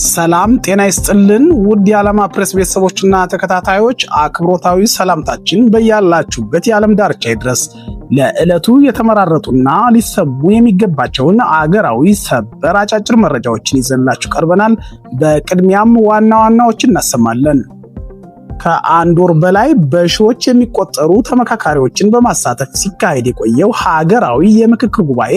ሰላም ጤና ይስጥልን ውድ የዓለማ ፕሬስ ቤተሰቦችና ተከታታዮች አክብሮታዊ ሰላምታችን በያላችሁበት የዓለም ዳርቻ ይድረስ። ለዕለቱ የተመራረጡና ሊሰሙ የሚገባቸውን አገራዊ ሰበር አጫጭር መረጃዎችን ይዘንላችሁ ቀርበናል። በቅድሚያም ዋና ዋናዎችን እናሰማለን። ከአንድ ወር በላይ በሺዎች የሚቆጠሩ ተመካካሪዎችን በማሳተፍ ሲካሄድ የቆየው ሀገራዊ የምክክር ጉባኤ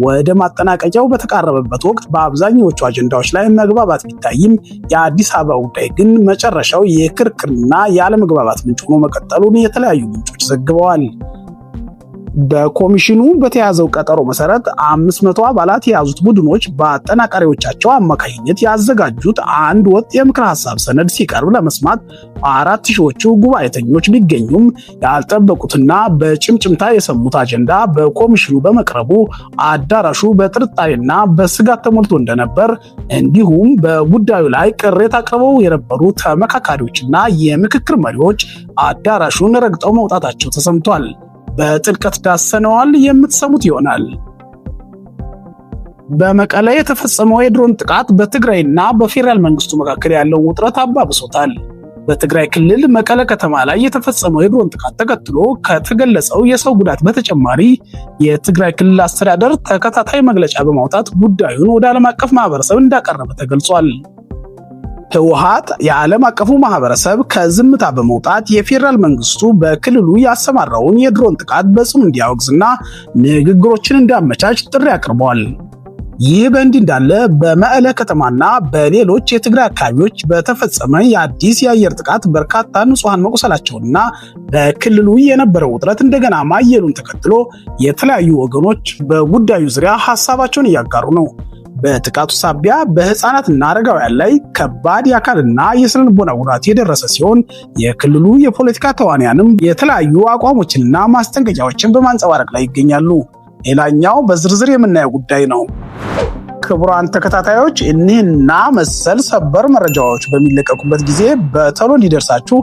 ወደ ማጠናቀቂያው በተቃረበበት ወቅት በአብዛኛዎቹ አጀንዳዎች ላይ መግባባት ቢታይም የአዲስ አበባ ጉዳይ ግን መጨረሻው የክርክርና ያለመግባባት ምንጭ ሆኖ መቀጠሉን የተለያዩ ምንጮች ዘግበዋል። በኮሚሽኑ በተያዘው ቀጠሮ መሰረት 500 አባላት የያዙት ቡድኖች በአጠናቃሪዎቻቸው አማካኝነት ያዘጋጁት አንድ ወጥ የምክር ሐሳብ ሰነድ ሲቀርብ ለመስማት 4000ዎቹ ጉባኤተኞች ቢገኙም ያልጠበቁትና በጭምጭምታ የሰሙት አጀንዳ በኮሚሽኑ በመቅረቡ አዳራሹ በጥርጣሬና በስጋት ተሞልቶ እንደነበር እንዲሁም በጉዳዩ ላይ ቅሬታ አቅርበው የነበሩ ተመካካሪዎችና የምክክር መሪዎች አዳራሹን ረግጠው መውጣታቸው ተሰምቷል። በጥልቀት ዳሰነዋል፣ የምትሰሙት ይሆናል። በመቀሌ የተፈጸመው የድሮን ጥቃት በትግራይና በፌደራል መንግስቱ መካከል ያለውን ውጥረት አባብሶታል። በትግራይ ክልል መቀሌ ከተማ ላይ የተፈጸመው የድሮን ጥቃት ተከትሎ ከተገለጸው የሰው ጉዳት በተጨማሪ የትግራይ ክልል አስተዳደር ተከታታይ መግለጫ በማውጣት ጉዳዩን ወደ ዓለም አቀፍ ማህበረሰብ እንዳቀረበ ተገልጿል። ህወሓት የዓለም አቀፉ ማህበረሰብ ከዝምታ በመውጣት የፌደራል መንግስቱ በክልሉ ያሰማራውን የድሮን ጥቃት በጽኑ እንዲያወግዝና ንግግሮችን እንዲያመቻች ጥሪ አቅርበዋል። ይህ በእንዲህ እንዳለ በመቀሌ ከተማና በሌሎች የትግራይ አካባቢዎች በተፈጸመ የአዲስ የአየር ጥቃት በርካታ ንጹሃን መቁሰላቸውና በክልሉ የነበረው ውጥረት እንደገና ማየሉን ተከትሎ የተለያዩ ወገኖች በጉዳዩ ዙሪያ ሀሳባቸውን እያጋሩ ነው። በጥቃቱ ሳቢያ በህፃናትና አረጋውያን ላይ ከባድ የአካልና የስነ ልቦና ጉዳት የደረሰ ሲሆን የክልሉ የፖለቲካ ተዋንያንም የተለያዩ አቋሞችንና ማስጠንቀቂያዎችን በማንጸባረቅ ላይ ይገኛሉ። ሌላኛው በዝርዝር የምናየው ጉዳይ ነው። ክቡራን ተከታታዮች እኒህና መሰል ሰበር መረጃዎች በሚለቀቁበት ጊዜ በቶሎ እንዲደርሳችሁ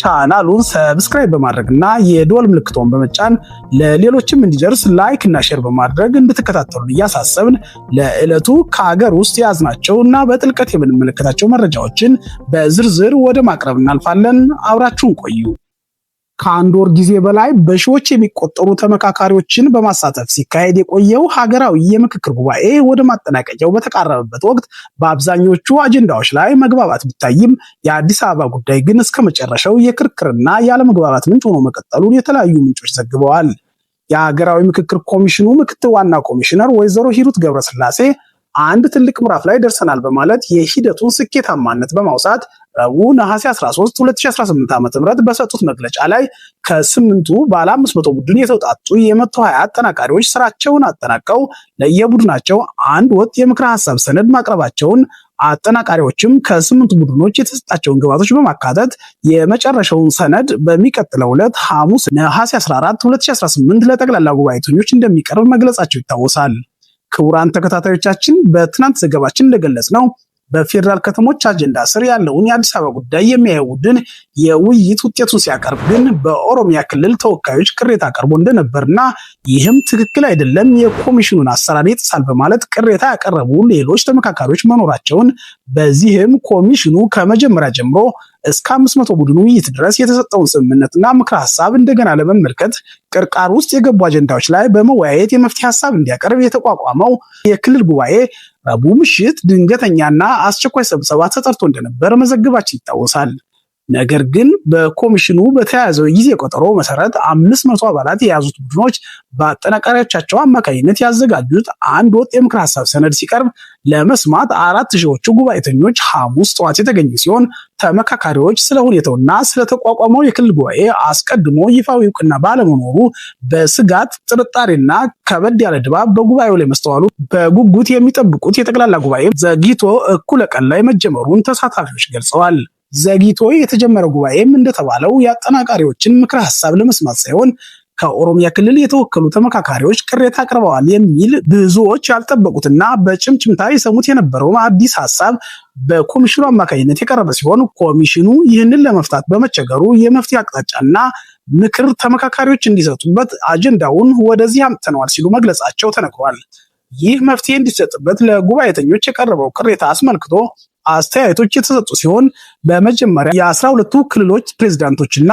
ቻናሉን ሰብስክራይብ በማድረግና የደወል ምልክቱን በመጫን ለሌሎችም እንዲደርስ ላይክ እና ሼር በማድረግ እንድትከታተሉ እያሳሰብን ለዕለቱ ከሀገር ውስጥ የያዝናቸውና በጥልቀት የምንመለከታቸው መረጃዎችን በዝርዝር ወደ ማቅረብ እናልፋለን። አብራችሁን ቆዩ። ከአንድ ወር ጊዜ በላይ በሺዎች የሚቆጠሩ ተመካካሪዎችን በማሳተፍ ሲካሄድ የቆየው ሀገራዊ የምክክር ጉባኤ ወደ ማጠናቀቂያው በተቃረበበት ወቅት በአብዛኞቹ አጀንዳዎች ላይ መግባባት ቢታይም የአዲስ አበባ ጉዳይ ግን እስከ መጨረሻው የክርክርና ያለመግባባት ምንጭ ሆኖ መቀጠሉን የተለያዩ ምንጮች ዘግበዋል። የሀገራዊ ምክክር ኮሚሽኑ ምክትል ዋና ኮሚሽነር ወይዘሮ ሂሩት ገብረስላሴ አንድ ትልቅ ምዕራፍ ላይ ደርሰናል በማለት የሂደቱን ስኬታማነት በማውሳት ረቡዕ ነሐሴ 13 2018 ዓ.ም በሰጡት መግለጫ ላይ ከ8ቱ ባለ 500 ቡድን የተውጣጡ የ120 አጠናቃሪዎች ስራቸውን አጠናቀው ለየቡድናቸው አንድ ወጥ የምክር ሐሳብ ሰነድ ማቅረባቸውን፣ አጠናቃሪዎችም ከ8ቱ ቡድኖች የተሰጣቸውን ግብዓቶች በማካተት የመጨረሻውን ሰነድ በሚቀጥለው ዕለት ሐሙስ ነሐሴ 14 2018 ለጠቅላላ ጉባኤተኞች እንደሚቀርብ መግለጻቸው ይታወሳል። ክቡራን ተከታታዮቻችን በትናንት ዘገባችን እንደገለጽ ነው በፌደራል ከተሞች አጀንዳ ስር ያለውን የአዲስ አበባ ጉዳይ የሚያየው ቡድን የውይይት ውጤቱን ሲያቀርብ ግን በኦሮሚያ ክልል ተወካዮች ቅሬታ አቅርቦ እንደነበርና ይህም ትክክል አይደለም፣ የኮሚሽኑን አሰራር ይጥሳል በማለት ቅሬታ ያቀረቡ ሌሎች ተመካካሪዎች መኖራቸውን፣ በዚህም ኮሚሽኑ ከመጀመሪያ ጀምሮ እስከ 500 ቡድን ውይይት ድረስ የተሰጠውን ስምምነትና ምክረ ሐሳብ እንደገና ለመመልከት ቅርቃር ውስጥ የገቡ አጀንዳዎች ላይ በመወያየት የመፍትሄ ሐሳብ እንዲያቀርብ የተቋቋመው የክልል ጉባኤ ረቡዕ ምሽት ድንገተኛና አስቸኳይ ስብሰባ ተጠርቶ እንደነበር መዘገባችን ይታወሳል። ነገር ግን በኮሚሽኑ በተያያዘው ጊዜ ቆጠሮ መሰረት 500 አባላት የያዙት ቡድኖች በአጠናቃሪዎቻቸው አማካኝነት ያዘጋጁት አንድ ወጥ የምክር ሐሳብ ሰነድ ሲቀርብ ለመስማት 4000ዎቹ ጉባኤተኞች ሐሙስ ጠዋት የተገኙ ሲሆን ተመካካሪዎች ስለ ሁኔታውና ስለተቋቋመው የክልል ጉባኤ አስቀድሞ ይፋዊ እውቅና ባለመኖሩ በስጋት ጥርጣሬና ከበድ ያለ ድባብ በጉባኤው ላይ መስተዋሉ በጉጉት የሚጠብቁት የጠቅላላ ጉባኤ ዘግይቶ እኩለ ቀን ላይ መጀመሩን ተሳታፊዎች ገልጸዋል። ዘግይቶ የተጀመረው ጉባኤም እንደተባለው የአጠናቃሪዎችን ምክረ ሐሳብ ለመስማት ሳይሆን ከኦሮሚያ ክልል የተወከሉ ተመካካሪዎች ቅሬታ አቅርበዋል የሚል ብዙዎች ያልጠበቁትና በጭምጭምታ የሰሙት የነበረው አዲስ ሐሳብ በኮሚሽኑ አማካኝነት የቀረበ ሲሆን ኮሚሽኑ ይህንን ለመፍታት በመቸገሩ የመፍትሄ አቅጣጫና ምክር ተመካካሪዎች እንዲሰጡበት አጀንዳውን ወደዚህ አምጥተነዋል ሲሉ መግለጻቸው ተነግሯል። ይህ መፍትሄ እንዲሰጥበት ለጉባኤተኞች የቀረበው ቅሬታ አስመልክቶ አስተያየቶች የተሰጡ ሲሆን በመጀመሪያ የ12ቱ ክልሎች ፕሬዝዳንቶችና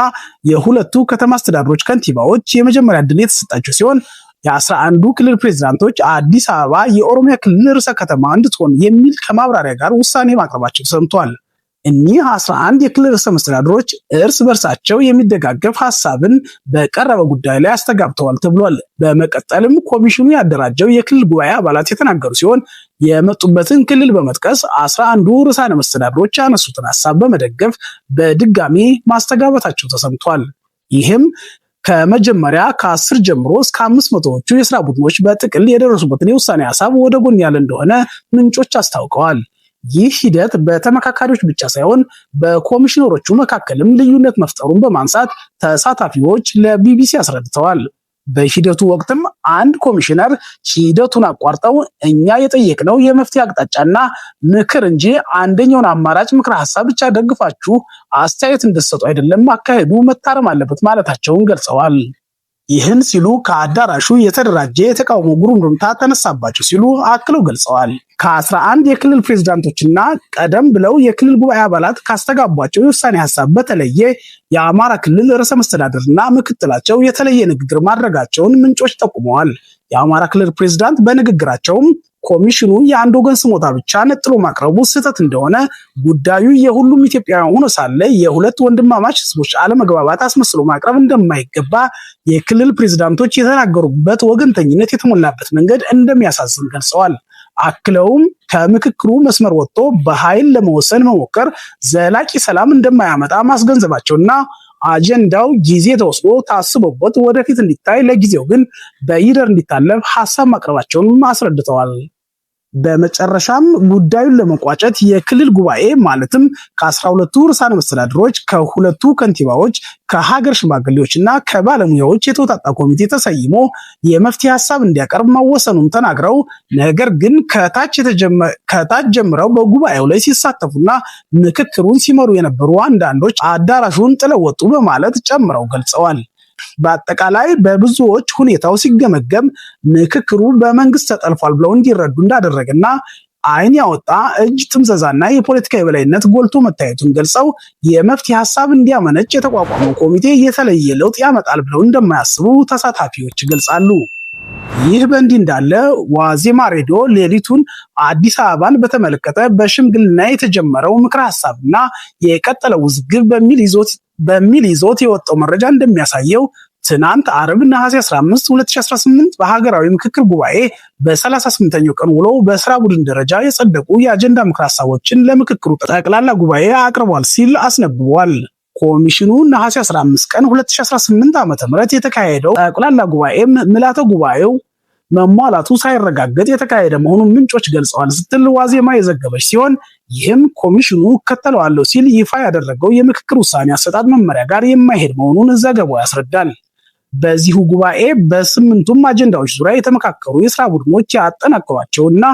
የሁለቱ ከተማ አስተዳደሮች ከንቲባዎች የመጀመሪያ ዕድል የተሰጣቸው ሲሆን የ11ዱ ክልል ፕሬዝዳንቶች አዲስ አበባ የኦሮሚያ ክልል ርዕሰ ከተማ እንድትሆን የሚል ከማብራሪያ ጋር ውሳኔ ማቅረባቸው ተሰምቷል። እኒህ 11 የክልል ርዕሰ መስተዳድሮች እርስ በርሳቸው የሚደጋገፍ ሐሳብን በቀረበ ጉዳይ ላይ አስተጋብተዋል ተብሏል። በመቀጠልም ኮሚሽኑ ያደራጀው የክልል ጉባኤ አባላት የተናገሩ ሲሆን የመጡበትን ክልል በመጥቀስ 11ዱ ርዕሳነ መስተዳድሮች ያነሱትን ሐሳብ በመደገፍ በድጋሚ ማስተጋባታቸው ተሰምቷል። ይህም ከመጀመሪያ ከ10 ጀምሮ እስከ 500ዎቹ የስራ ቡድኖች በጥቅል የደረሱበትን የውሳኔ ሐሳብ ወደ ጎን ያለ እንደሆነ ምንጮች አስታውቀዋል። ይህ ሂደት በተመካካሪዎች ብቻ ሳይሆን በኮሚሽነሮቹ መካከልም ልዩነት መፍጠሩን በማንሳት ተሳታፊዎች ለቢቢሲ አስረድተዋል። በሂደቱ ወቅትም አንድ ኮሚሽነር ሂደቱን አቋርጠው እኛ የጠየቅነው የመፍትሄ አቅጣጫና ምክር እንጂ አንደኛውን አማራጭ ምክረ ሐሳብ ብቻ ደግፋችሁ አስተያየት እንድትሰጡ አይደለም፣ አካሄዱ መታረም አለበት ማለታቸውን ገልጸዋል። ይህን ሲሉ ከአዳራሹ የተደራጀ የተቃውሞ ጉሩምሩምታ ተነሳባቸው ሲሉ አክለው ገልጸዋል። ከ11 የክልል ፕሬዝዳንቶችና ቀደም ብለው የክልል ጉባኤ አባላት ካስተጋቧቸው የውሳኔ ሐሳብ በተለየ የአማራ ክልል ርዕሰ መስተዳድርና ምክትላቸው የተለየ ንግግር ማድረጋቸውን ምንጮች ጠቁመዋል። የአማራ ክልል ፕሬዝዳንት በንግግራቸውም ኮሚሽኑ የአንድ ወገን ስሞታ ብቻ ነጥሎ ማቅረቡ ስህተት እንደሆነ፣ ጉዳዩ የሁሉም ኢትዮጵያውያን ሆኖ ሳለ የሁለት ወንድማማች ህዝቦች አለመግባባት አስመስሎ ማቅረብ እንደማይገባ የክልል ፕሬዝዳንቶች የተናገሩበት ወገንተኝነት የተሞላበት መንገድ እንደሚያሳዝን ገልጸዋል። አክለውም ከምክክሩ መስመር ወጥቶ በኃይል ለመወሰን መሞከር ዘላቂ ሰላም እንደማያመጣ ማስገንዘባቸውና አጀንዳው ጊዜ ተወስዶ ታስቦበት ወደፊት እንዲታይ፣ ለጊዜው ግን በይደር እንዲታለፍ ሐሳብ ማቅረባቸውን አስረድተዋል። በመጨረሻም ጉዳዩን ለመቋጨት የክልል ጉባኤ ማለትም ከ12ቱ ርዕሳነ መስተዳድሮች፣ ከሁለቱ ከንቲባዎች፣ ከሀገር ሽማግሌዎችና ከባለሙያዎች የተውጣጣ ኮሚቴ ተሰይሞ የመፍትሄ ሐሳብ እንዲያቀርብ መወሰኑን ተናግረው ነገር ግን ከታች ጀምረው በጉባኤው ላይ ሲሳተፉና ምክክሩን ሲመሩ የነበሩ አንዳንዶች አዳራሹን ጥለው ወጡ በማለት ጨምረው ገልጸዋል። በአጠቃላይ በብዙዎች ሁኔታው ሲገመገም ምክክሩ በመንግስት ተጠልፏል ብለው እንዲረዱ እንዳደረገና ዓይን ያወጣ እጅ ጥምዘዛና የፖለቲካ የበላይነት ጎልቶ መታየቱን ገልጸው የመፍትሄ ሐሳብ እንዲያመነጭ የተቋቋመው ኮሚቴ የተለየ ለውጥ ያመጣል ብለው እንደማያስቡ ተሳታፊዎች ይገልጻሉ። ይህ በእንዲህ እንዳለ ዋዜማ ሬዲዮ ሌሊቱን አዲስ አበባን በተመለከተ በሽምግልና የተጀመረው ምክረ ሐሳብና የቀጠለው ውዝግብ በሚል ይዞት የወጣው መረጃ እንደሚያሳየው ትናንት አርብ ነሐሴ 15 2018 በሀገራዊ ምክክር ጉባኤ በ38ኛው ቀን ውሎ በስራ ቡድን ደረጃ የጸደቁ የአጀንዳ ምክረ ሐሳቦችን ለምክክሩ ጠቅላላ ጉባኤ አቅርቧል ሲል አስነብቧል። ኮሚሽኑ ነሐሴ 15 ቀን 2018 ዓ.ም የተካሄደው ጠቅላላ ጉባኤ ምልዓተ ጉባኤው መሟላቱ ሳይረጋገጥ የተካሄደ መሆኑን ምንጮች ገልጸዋል ስትል ዋዜማ የዘገበች ሲሆን ይህም ኮሚሽኑ ከተለዋለው ሲል ይፋ ያደረገው የምክክር ውሳኔ አሰጣጥ መመሪያ ጋር የማይሄድ መሆኑን ዘገባው ያስረዳል። በዚሁ ጉባኤ በስምንቱም አጀንዳዎች ዙሪያ የተመካከሩ የስራ ቡድኖች ያጠናቀሯቸውና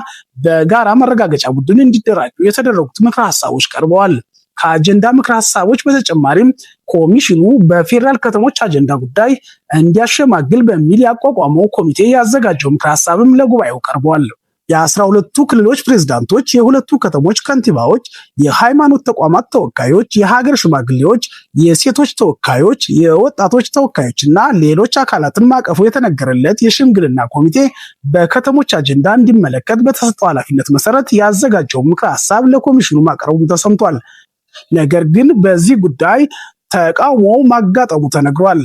በጋራ መረጋገጫ ቡድን እንዲደራጁ የተደረጉት ምክረ ሐሳቦች ቀርበዋል። ከአጀንዳ ምክረ ሐሳቦች በተጨማሪም ኮሚሽኑ በፌዴራል ከተሞች አጀንዳ ጉዳይ እንዲያሸማግል በሚል ያቋቋመው ኮሚቴ ያዘጋጀው ምክረ ሐሳብም ለጉባኤው ቀርቧል። የ12ቱ ክልሎች ፕሬዝዳንቶች፣ የሁለቱ ከተሞች ከንቲባዎች፣ የሃይማኖት ተቋማት ተወካዮች፣ የሀገር ሽማግሌዎች፣ የሴቶች ተወካዮች፣ የወጣቶች ተወካዮችና ሌሎች አካላትን ማቀፉ የተነገረለት የሽምግልና ኮሚቴ በከተሞች አጀንዳ እንዲመለከት በተሰጠው ኃላፊነት መሰረት ያዘጋጀው ምክረ ሐሳብ ለኮሚሽኑ ማቅረቡ ተሰምቷል። ነገር ግን በዚህ ጉዳይ ተቃውሞ ማጋጠሙ ተነግሯል።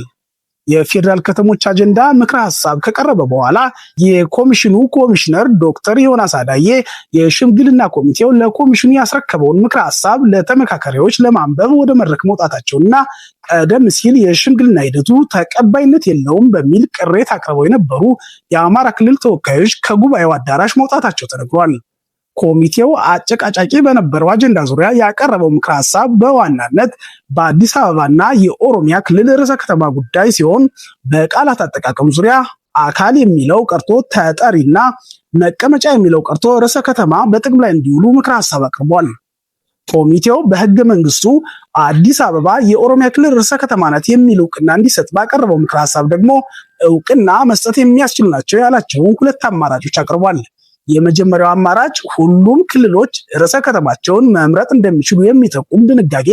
የፌዴራል ከተሞች አጀንዳ ምክረ ሐሳብ ከቀረበ በኋላ የኮሚሽኑ ኮሚሽነር ዶክተር ዮናስ አዳዬ የሽምግልና ኮሚቴው ለኮሚሽኑ ያስረከበውን ምክረ ሐሳብ ለተመካካሪዎች ለማንበብ ወደ መድረክ መውጣታቸውና ቀደም ሲል የሽምግልና ሂደቱ ተቀባይነት የለውም በሚል ቅሬታ አቅርበው የነበሩ የአማራ ክልል ተወካዮች ከጉባኤው አዳራሽ መውጣታቸው ተነግሯል። ኮሚቴው አጨቃጫቂ በነበረው አጀንዳ ዙሪያ ያቀረበው ምክረ ሐሳብ በዋናነት በአዲስ አበባና የኦሮሚያ ክልል ርዕሰ ከተማ ጉዳይ ሲሆን በቃላት አጠቃቀም ዙሪያ አካል የሚለው ቀርቶ ተጠሪና መቀመጫ የሚለው ቀርቶ ርዕሰ ከተማ በጥቅም ላይ እንዲውሉ ምክረ ሐሳብ አቅርቧል። ኮሚቴው በሕገ መንግስቱ አዲስ አበባ የኦሮሚያ ክልል ርዕሰ ከተማ ናት የሚል እውቅና እንዲሰጥ ባቀረበው ምክረ ሐሳብ ደግሞ እውቅና መስጠት የሚያስችሉ ናቸው ያላቸውን ሁለት አማራጮች አቅርቧል። የመጀመሪያው አማራጭ ሁሉም ክልሎች ርዕሰ ከተማቸውን መምረጥ እንደሚችሉ የሚጠቁም ድንጋጌ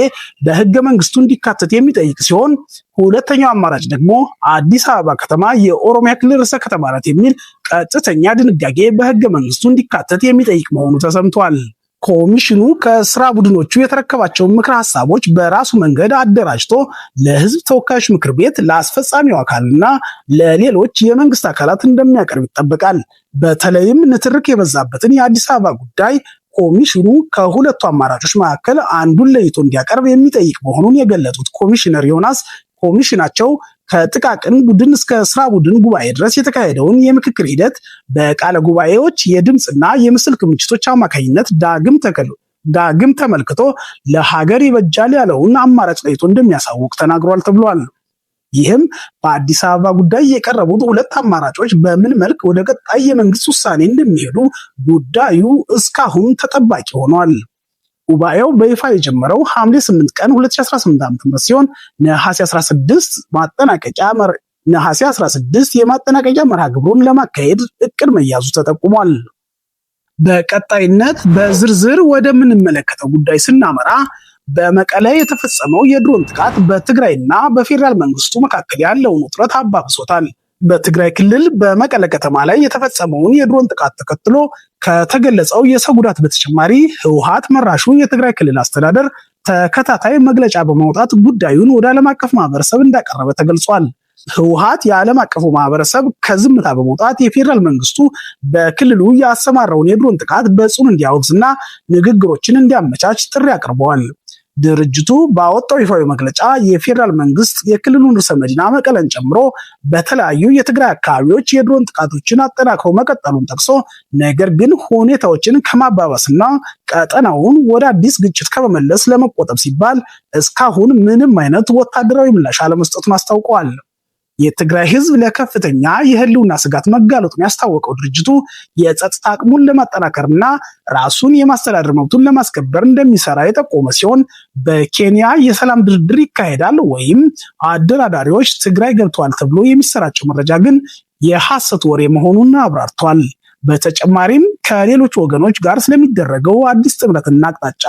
በህገ መንግስቱ እንዲካተት የሚጠይቅ ሲሆን፣ ሁለተኛው አማራጭ ደግሞ አዲስ አበባ ከተማ የኦሮሚያ ክልል ርዕሰ ከተማ ናት የሚል ቀጥተኛ ድንጋጌ በህገ መንግስቱ እንዲካተት የሚጠይቅ መሆኑ ተሰምቷል። ኮሚሽኑ ከስራ ቡድኖቹ የተረከባቸውን ምክረ ሀሳቦች በራሱ መንገድ አደራጅቶ ለህዝብ ተወካዮች ምክር ቤት፣ ለአስፈጻሚው አካልና ለሌሎች የመንግስት አካላት እንደሚያቀርብ ይጠበቃል። በተለይም ንትርክ የበዛበትን የአዲስ አበባ ጉዳይ ኮሚሽኑ ከሁለቱ አማራጮች መካከል አንዱን ለይቶ እንዲያቀርብ የሚጠይቅ መሆኑን የገለጹት ኮሚሽነር ዮናስ ኮሚሽናቸው ከጥቃቅን ቡድን እስከ ስራ ቡድን ጉባኤ ድረስ የተካሄደውን የምክክር ሂደት በቃለ ጉባኤዎች የድምፅና የምስል ክምችቶች አማካኝነት ዳግም ተመልክቶ ለሀገር ይበጃል ያለውን አማራጭ ለይቶ እንደሚያሳውቅ ተናግሯል ተብሏል። ይህም በአዲስ አበባ ጉዳይ የቀረቡት ሁለት አማራጮች በምን መልክ ወደ ቀጣይ የመንግስት ውሳኔ እንደሚሄዱ ጉዳዩ እስካሁን ተጠባቂ ሆኗል። ጉባኤው በይፋ የጀመረው ሐምሌ 8 ቀን 2018 ዓ.ም ሲሆን ነሐሴ 16 የማጠናቀቂያ መርሃ ግብሩን ለማካሄድ እቅድ መያዙ ተጠቁሟል። በቀጣይነት በዝርዝር ወደምንመለከተው ጉዳይ ስናመራ በመቀሌ የተፈጸመው የድሮን ጥቃት በትግራይና በፌዴራል መንግስቱ መካከል ያለውን ውጥረት አባብሶታል። በትግራይ ክልል በመቀለ ከተማ ላይ የተፈጸመውን የድሮን ጥቃት ተከትሎ ከተገለጸው የሰው ጉዳት በተጨማሪ ህወሓት መራሹ የትግራይ ክልል አስተዳደር ተከታታይ መግለጫ በማውጣት ጉዳዩን ወደ ዓለም አቀፍ ማህበረሰብ እንዳቀረበ ተገልጿል። ህወሓት የዓለም አቀፉ ማህበረሰብ ከዝምታ በመውጣት የፌዴራል መንግስቱ በክልሉ ያሰማራውን የድሮን ጥቃት በጽኑ እንዲያወግዝና ንግግሮችን እንዲያመቻች ጥሪ አቅርበዋል። ድርጅቱ ባወጣው ይፋዊ መግለጫ የፌዴራል መንግስት የክልሉን ርዕሰ መዲና መቀለን ጨምሮ በተለያዩ የትግራይ አካባቢዎች የድሮን ጥቃቶችን አጠናክሮ መቀጠሉን ጠቅሶ ነገር ግን ሁኔታዎችን ከማባባስና ቀጠናውን ወደ አዲስ ግጭት ከመመለስ ለመቆጠብ ሲባል እስካሁን ምንም አይነት ወታደራዊ ምላሽ አለመስጠቱን አስታውቀዋል። የትግራይ ህዝብ ለከፍተኛ የህልውና ስጋት መጋለጡን ያስታወቀው ድርጅቱ የጸጥታ አቅሙን ለማጠናከርና ራሱን የማስተዳደር መብቱን ለማስከበር እንደሚሰራ የጠቆመ ሲሆን በኬንያ የሰላም ድርድር ይካሄዳል ወይም አደራዳሪዎች ትግራይ ገብተዋል ተብሎ የሚሰራጨው መረጃ ግን የሐሰት ወሬ መሆኑን አብራርቷል። በተጨማሪም ከሌሎች ወገኖች ጋር ስለሚደረገው አዲስ ጥምረትና አቅጣጫ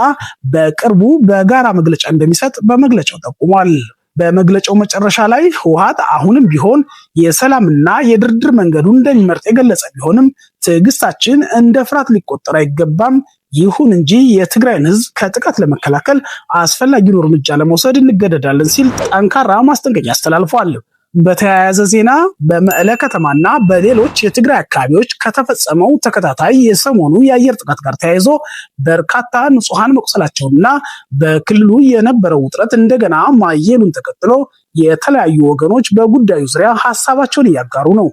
በቅርቡ በጋራ መግለጫ እንደሚሰጥ በመግለጫው ጠቁሟል። በመግለጫው መጨረሻ ላይ ህወሓት አሁንም ቢሆን የሰላምና የድርድር መንገዱን እንደሚመርጥ የገለጸ ቢሆንም ትዕግስታችን እንደ ፍርሃት ሊቆጠር አይገባም፣ ይሁን እንጂ የትግራይን ህዝብ ከጥቃት ለመከላከል አስፈላጊውን እርምጃ ለመውሰድ እንገደዳለን ሲል ጠንካራ ማስጠንቀቂያ አስተላልፏል። በተያያዘ ዜና በመቀለ ከተማና በሌሎች የትግራይ አካባቢዎች ከተፈጸመው ተከታታይ የሰሞኑ የአየር ጥቃት ጋር ተያይዞ በርካታ ንጹሃን መቁሰላቸውና በክልሉ የነበረው ውጥረት እንደገና ማየሉን ተከትሎ የተለያዩ ወገኖች በጉዳዩ ዙሪያ ሀሳባቸውን እያጋሩ ነው።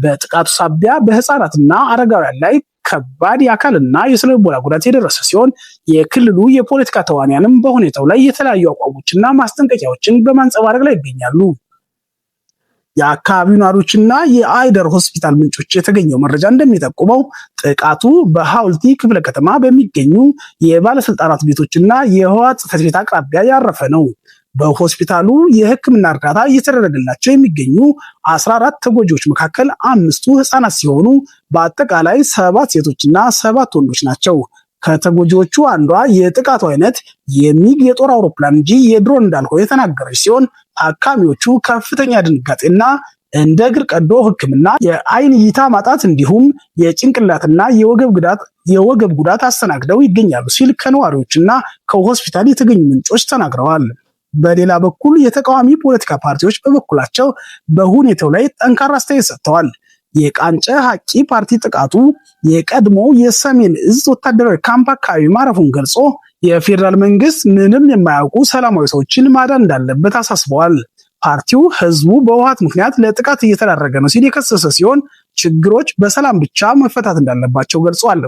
በጥቃቱ ሳቢያ በህፃናትና አረጋውያን ላይ ከባድ የአካልና የስነ ልቦና ጉዳት የደረሰ ሲሆን የክልሉ የፖለቲካ ተዋንያንም በሁኔታው ላይ የተለያዩ አቋሞችና ማስጠንቀቂያዎችን በማንጸባረቅ ላይ ይገኛሉ። የአካባቢው ነዋሪዎችና የአይደር ሆስፒታል ምንጮች የተገኘው መረጃ እንደሚጠቁመው ጥቃቱ በሐውልቲ ክፍለ ከተማ በሚገኙ የባለስልጣናት ቤቶችና የህወሓት ጽሕፈት ቤት አቅራቢያ ያረፈ ነው። በሆስፒታሉ የሕክምና እርዳታ እየተደረገላቸው የሚገኙ 14 ተጎጂዎች መካከል 5ቱ ህፃናት ሲሆኑ በአጠቃላይ 7 ሴቶችና 7 ወንዶች ናቸው። ከተጎጂዎቹ አንዷ የጥቃቱ አይነት የሚግ የጦር አውሮፕላን እንጂ የድሮን እንዳልሆነ የተናገረች ሲሆን ታካሚዎቹ ከፍተኛ ድንጋጤና እንደ እግር ቀዶ ሕክምና፣ የአይን እይታ ማጣት እንዲሁም የጭንቅላትና የወገብ ጉዳት አስተናግደው ይገኛሉ ሲል ከነዋሪዎችና ከሆስፒታል የተገኙ ምንጮች ተናግረዋል። በሌላ በኩል የተቃዋሚ ፖለቲካ ፓርቲዎች በበኩላቸው በሁኔታው ላይ ጠንካራ አስተያየት ሰጥተዋል። የቃንጨ ሐቂ ፓርቲ ጥቃቱ የቀድሞ የሰሜን እዝ ወታደራዊ ካምፕ አካባቢ ማረፉን ገልጾ የፌዴራል መንግስት ምንም የማያውቁ ሰላማዊ ሰዎችን ማዳን እንዳለበት አሳስበዋል። ፓርቲው ህዝቡ በህወሓት ምክንያት ለጥቃት እየተዳረገ ነው ሲል የከሰሰ ሲሆን ችግሮች በሰላም ብቻ መፈታት እንዳለባቸው ገልጿል።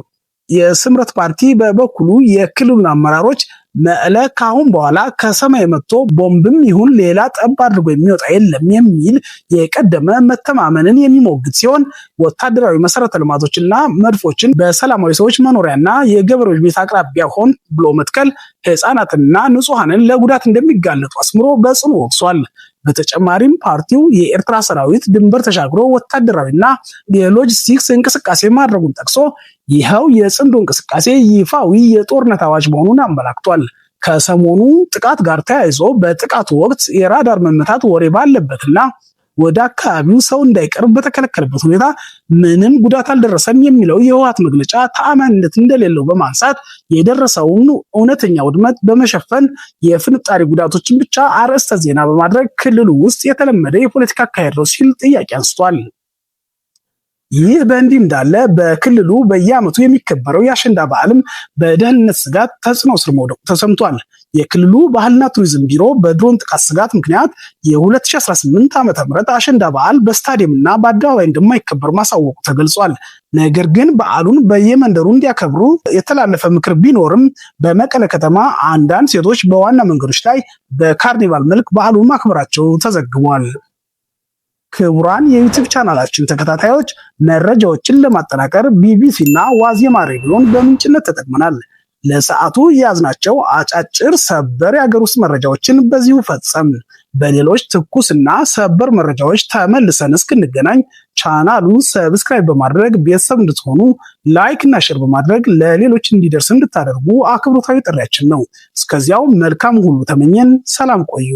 የስምረት ፓርቲ በበኩሉ የክልሉን አመራሮች መቀለ ካሁን በኋላ ከሰማይ መጥቶ ቦምብም ይሁን ሌላ ጠብ አድርጎ የሚወጣ የለም የሚል የቀደመ መተማመንን የሚሞግት ሲሆን ወታደራዊ መሰረተ ልማቶችና መድፎችን በሰላማዊ ሰዎች መኖሪያና የገበሬዎች ቤት አቅራቢያ ሆን ብሎ መትከል ህፃናትና ንጹሃንን ለጉዳት እንደሚጋለጡ አስምሮ በጽኑ ወቅሷል። በተጨማሪም ፓርቲው የኤርትራ ሰራዊት ድንበር ተሻግሮ ወታደራዊና የሎጂስቲክስ እንቅስቃሴ ማድረጉን ጠቅሶ ይኸው የጽምዶ እንቅስቃሴ ይፋዊ የጦርነት አዋጅ መሆኑን አመላክቷል። ከሰሞኑ ጥቃት ጋር ተያይዞ በጥቃቱ ወቅት የራዳር መመታት ወሬ ባለበትና ወደ አካባቢው ሰው እንዳይቀርብ በተከለከለበት ሁኔታ ምንም ጉዳት አልደረሰም የሚለው የህወሓት መግለጫ ተአማኒነት እንደሌለው በማንሳት የደረሰውን እውነተኛ ውድመት በመሸፈን የፍንጣሪ ጉዳቶችን ብቻ አርዕስተ ዜና በማድረግ ክልሉ ውስጥ የተለመደ የፖለቲካ አካሄድ ነው ሲል ጥያቄ አንስቷል። ይህ በእንዲህ እንዳለ በክልሉ በየዓመቱ የሚከበረው የአሸንዳ በዓልም በደህንነት ስጋት ተጽዕኖ ስር መውደቁ ተሰምቷል። የክልሉ ባህልና ቱሪዝም ቢሮ በድሮን ጥቃት ስጋት ምክንያት የ2018 ዓ.ም አሸንዳ በዓል በስታዲየምና በአደባባይ እንደማይከበር ማሳወቁ ተገልጿል። ነገር ግን በዓሉን በየመንደሩ እንዲያከብሩ የተላለፈ ምክር ቢኖርም በመቀለ ከተማ አንዳንድ ሴቶች በዋና መንገዶች ላይ በካርኒቫል መልክ በዓሉን ማክበራቸው ተዘግቧል። ክቡራን የዩቲዩብ ቻናላችን ተከታታዮች መረጃዎችን ለማጠናቀር ቢቢሲ እና ዋዜማ ሬዲዮን በምንጭነት ተጠቅመናል። ለሰዓቱ የያዝናቸው አጫጭር ሰበር የሀገር ውስጥ መረጃዎችን በዚሁ ፈጸምን። በሌሎች ትኩስና ሰበር መረጃዎች ተመልሰን እስክንገናኝ ቻናሉን ሰብስክራይብ በማድረግ ቤተሰብ እንድትሆኑ ላይክ እና ሼር በማድረግ ለሌሎች እንዲደርስ እንድታደርጉ አክብሮታዊ ጥሪያችን ነው። እስከዚያው መልካም ሁሉ ተመኘን። ሰላም ቆዩ።